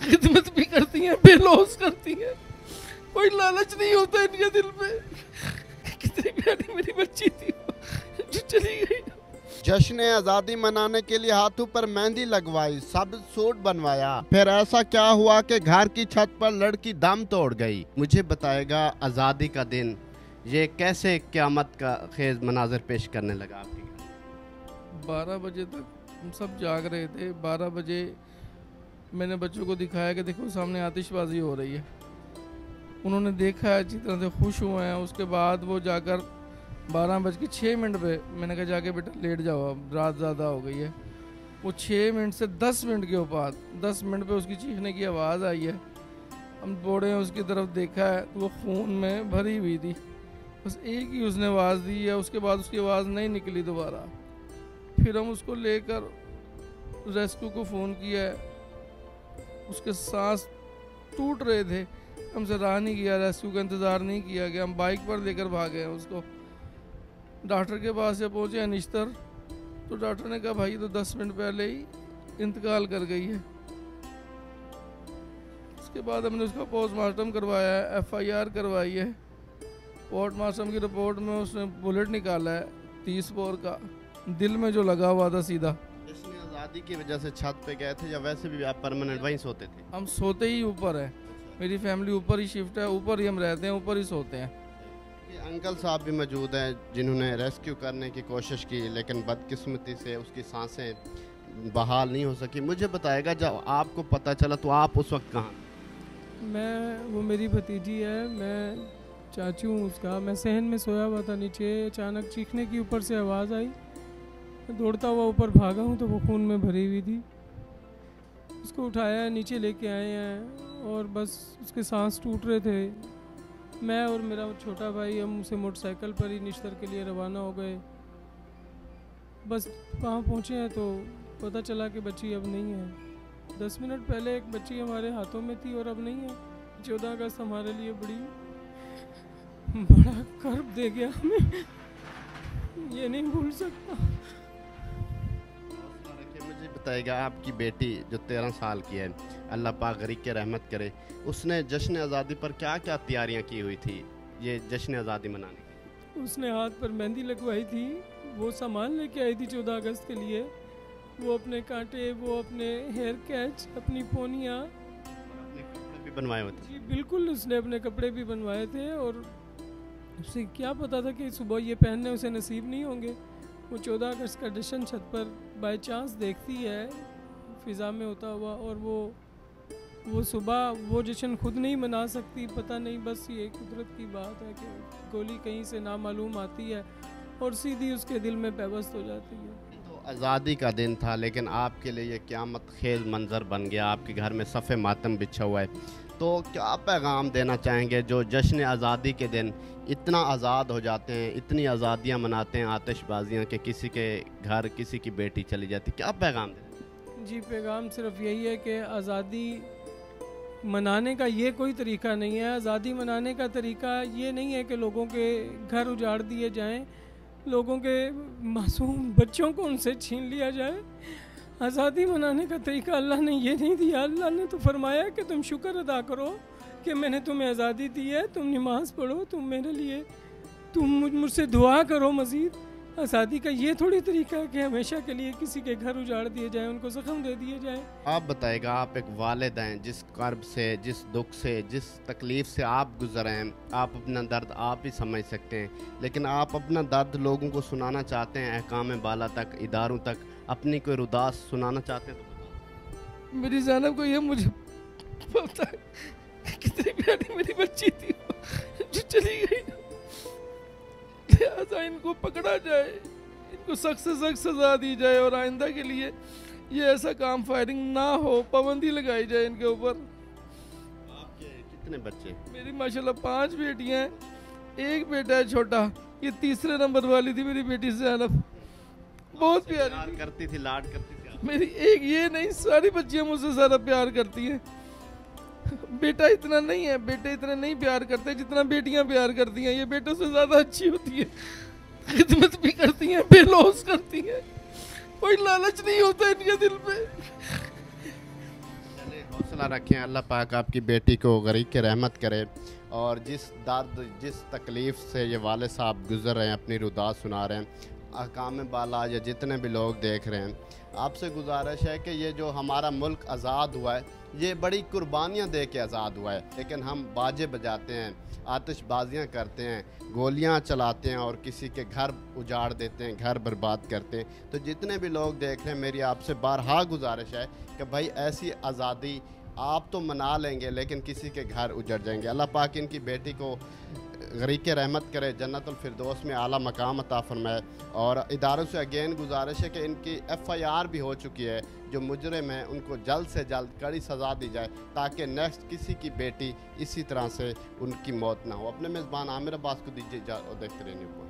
खिदमत भी करती हैं, बेलौस करती हैं, कोई लालच नहीं होता इनके दिल में। कितनी प्यारी मेरी बच्ची थी जो चली गई। जश्न आज़ादी मनाने के लिए हाथों पर मेहंदी लगवाई, सब सूट बनवाया, फिर ऐसा क्या हुआ कि घर की छत पर लड़की दम तोड़ गई। मुझे बताएगा आज़ादी का दिन ये कैसे क़यामत का खेज मनाजर पेश करने लगा आपके घर? 12 बजे तक हम सब जाग रहे थे। 12 बजे मैंने बच्चों को दिखाया कि देखो सामने आतिशबाजी हो रही है। उन्होंने देखा है, अच्छी तरह से खुश हुए हैं। उसके बाद वो जाकर 12:06 पे मैंने कहा जाके बेटा लेट जाओ, अब रात ज़्यादा हो गई है। वो 6 मिनट से 10 मिनट के बाद 10 मिनट पे उसकी चीखने की आवाज़ आई है। हम दौड़े हैं उसकी तरफ, देखा है तो वो खून में भरी हुई थी। बस एक ही उसने आवाज़ दी है, उसके बाद उसकी आवाज़ नहीं निकली दोबारा। फिर हम उसको लेकर रेस्क्यू को फ़ोन किया है। उसके सांस टूट रहे थे, हमसे रहा नहीं किया, रेस्क्यू का इंतज़ार नहीं किया गया। हम बाइक पर लेकर भागे हैं उसको। डॉक्टर के पास जब पहुँचे अनिश्तर, तो डॉक्टर ने कहा भाई तो 10 मिनट पहले ही इंतकाल कर गई है। उसके बाद हमने उसका पोस्टमार्टम करवाया है, FIR करवाई है। पोस्टमार्टम की रिपोर्ट में उसने बुलेट निकाला है 30 बोर का, दिल में जो लगा हुआ था सीधा। जश्न आज़ादी की वजह से छत पे गए थे या वैसे भी आप परमानेंट वहीं सोते थे? हम सोते ही ऊपर है, मेरी फैमिली ऊपर ही शिफ्ट है, ऊपर ही हम रहते हैं, ऊपर ही सोते हैं। ये अंकल साहब भी मौजूद हैं जिन्होंने रेस्क्यू करने की कोशिश की, लेकिन बदकिस्मती से उसकी सांसें बहाल नहीं हो सकी। मुझे बताएगा जब आपको पता चला तो आप उस वक्त कहाँ? वो मेरी भतीजी है, मैं चाचू हूँ उसका। मैं सहन में सोया हुआ था नीचे, अचानक चीखने की ऊपर से आवाज़ आई। मैं दौड़ता हुआ ऊपर भागा हूँ तो वो खून में भरी हुई थी। उसको उठाया, नीचे लेके आए हैं और बस उसके सांस टूट रहे थे। मैं और मेरा छोटा भाई हम उसे मोटरसाइकिल पर ही निश्तर के लिए रवाना हो गए। बस वहाँ पहुँचे हैं तो पता चला कि बच्ची अब नहीं है। 10 मिनट पहले एक बच्ची हमारे हाथों में थी और अब नहीं है। 14 अगस्त हमारे लिए बड़ा कर्ब दे गया हमें, ये नहीं भूल सकता। मुझे बताएगा आपकी बेटी जो 13 साल की है, अल्लाह पाक गरीब के रहमत करे, उसने जश्न आज़ादी पर क्या क्या तैयारियां की हुई थी ये जश्न आज़ादी मनाने की? उसने हाथ पर मेहंदी लगवाई थी, वो सामान लेके आई थी 14 अगस्त के लिए। वो अपने कांटे, वो अपने हेयर कैच, अपनी पोनियाँ, अपने कपड़े भी बनवाए हुए थे? जी बिल्कुल, उसने अपने कपड़े भी बनवाए थे। और उसे क्या पता था कि सुबह ये पहनने उसे नसीब नहीं होंगे। वो 14 अगस्त का जश्न छत पर बाय चांस देखती है फ़िज़ा में होता हुआ, और वो सुबह वो जश्न खुद नहीं मना सकती। पता नहीं, बस ये कुदरत की बात है कि गोली कहीं से नामालूम आती है और सीधी उसके दिल में पेवस्त हो जाती है। तो आज़ादी का दिन था, लेकिन आपके लिए ये क़यामत खेज मंज़र बन गया। आपके घर में सफ़े मातम बिछा हुआ है, तो क्या पैगाम देना चाहेंगे जो जश्न आज़ादी के दिन इतना आज़ाद हो जाते हैं, इतनी आज़ादियाँ मनाते हैं, आतिशबाजियाँ, कि किसी के घर किसी की बेटी चली जाती, क्या पैगाम दें? जी पैगाम सिर्फ यही है कि आज़ादी मनाने का ये कोई तरीका नहीं है। आज़ादी मनाने का तरीका ये नहीं है कि लोगों के घर उजाड़ दिए जाएं, लोगों के मासूम बच्चों को उनसे छीन लिया जाए। आज़ादी मनाने का तरीका अल्लाह ने ये नहीं दिया। अल्लाह ने तो फरमाया कि तुम शुक्र अदा करो कि मैंने तुम्हें आज़ादी दी है, तुम नमाज़ पढ़ो, तुम मेरे लिए, तुम मुझसे दुआ करो मज़ीद। आज़ादी का ये थोड़ी तरीका है कि हमेशा के लिए किसी के घर उजाड़ दिए जाएं, उनको ज़ख्म दे दिए जाएं। आप बताएगा, आप एक वालिद हैं, जिस कर्ब से, जिस दुख से, जिस तकलीफ़ से आप गुज़रे हैं, आप अपना दर्द आप ही समझ सकते हैं, लेकिन आप अपना दर्द लोगों को सुनाना चाहते हैं, अहकाम बाला तक, इदारों तक अपनी कोई रुदास सुनाना चाहते हैं तो? मेरी ज़ैनब को ये मुझे पता है, कितनी प्यारी मेरी बच्ची थी जो चली गई। लिहाजा इनको पकड़ा जाए, इनको सख्त से सख्त सजा दी जाए और आइंदा के लिए ये ऐसा काम फायरिंग ना हो, पाबंदी लगाई जाए इनके ऊपर। आपके कितने बच्चे? मेरी माशाल्लाह 5 बेटियां हैं, एक बेटा है छोटा, ये तीसरे नंबर वाली थी मेरी बेटी ज़ैनब, बहुत प्यारी करती थी, लाड करती थी मेरी। एक ये नहीं, सारी बच्चियां मुझसे ज़्यादा प्यार करती हैं। बेटा इतना नहीं है, बेटे इतना नहीं प्यार करते जितना बेटियां प्यार करती हैं। ये बेटों से ज़्यादा अच्छी होती है, खिदमत भी करती हैं, बेलौस करती हैं, कोई लालच नहीं होता इनके दिल में। चले हौसला रखें, अल्लाह पाक आपकी बेटी को गरीब की रहमत करे, और जिस दर्द जिस तकलीफ़ से ये वाले साहब गुज़र रहे हैं, अपनी रुदा सुना रहे हैं, अहकाम बाला या जितने भी लोग देख रहे हैं, आपसे गुजारिश है कि ये जो हमारा मुल्क आज़ाद हुआ है, ये बड़ी कुर्बानियाँ दे के आज़ाद हुआ है, लेकिन हम बाजे बजाते हैं, आतिशबाजियाँ करते हैं, गोलियाँ चलाते हैं और किसी के घर उजाड़ देते हैं, घर बर्बाद करते हैं। तो जितने भी लोग देख रहे हैं, मेरी आपसे बारहा गुजारिश है कि भाई ऐसी आज़ादी आप तो मना लेंगे लेकिन किसी के घर उजड़ जाएंगे। अल्लाह पाक इनकी बेटी को गरीब के रहमत करे, जन्नतुल फिरदौस में आला मकाम अता फरमाए। और इदारों से अगेन गुजारिश है कि इनकी FIR भी हो चुकी है, जो मुजरिम हैं उनको जल्द से जल्द कड़ी सज़ा दी जाए, ताकि नेक्स्ट किसी की बेटी इसी तरह से उनकी मौत ना हो। अपने मेज़बान आमिर अब्बास को दीजिए, देखते रहने को।